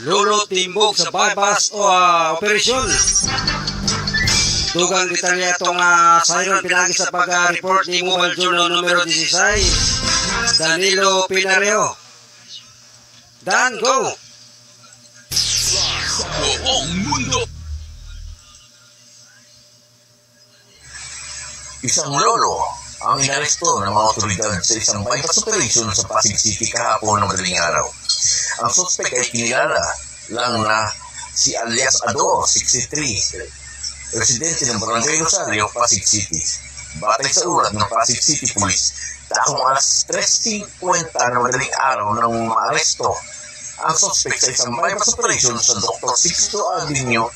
lulutimbog sa bypass o operasyon. Dugang detalya itong siren pinagi sa pag-report ni Mobile Journal numero 16, Danilo Pinario. Dan, go! Sa buong mundo. Isang lolo ang inaresto ng mga otoridad sa isang bypass operation sa Pasig City kahapon ng madaling araw. Ang suspect ay kinilala lang na si alias Ador, 63, residente ng Barangay Rosario, Pasig City. Batay sa ulat ng Pasig City Police, takong alas 3:50 ng madaling araw nang maaresto ang suspect sa isang bypass operation sa Dr. Sixto Avenue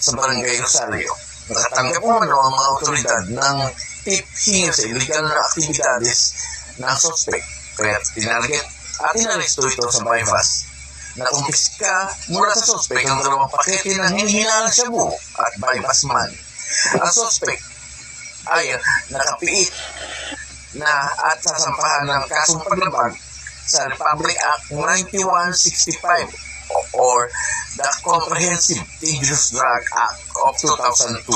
sa Barangay Rosario. Nakatanggap naman ang mga otoridad ng tip hinggil sa illegal na aktibidades ng suspect, kaya tinarget at inaresto ito sa bypass. Nakumpiska mula sa suspect ang 2 pakete ng hinihinaan shabu at bypass man. Ang suspect ay nakapiit na at sasampahan ng kasong paglabag sa Republic Act 9165 or the Comprehensive Dangerous Drug Act of 2002.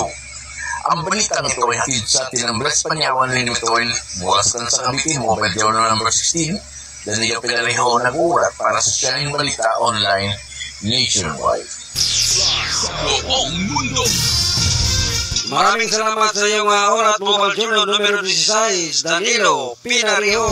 Ang balitang ito ay hatid sa atin ng Bless Panyawan ng Itoil mula sa Tansa Cavite, Mobile Journal number 16, Danilo Pinario nag-uulat para sa Shining Balita Online nationwide. Sa buong mundo. Maraming salamat sa iyong oras, Mobile Journal numero 16, Danilo Pinario.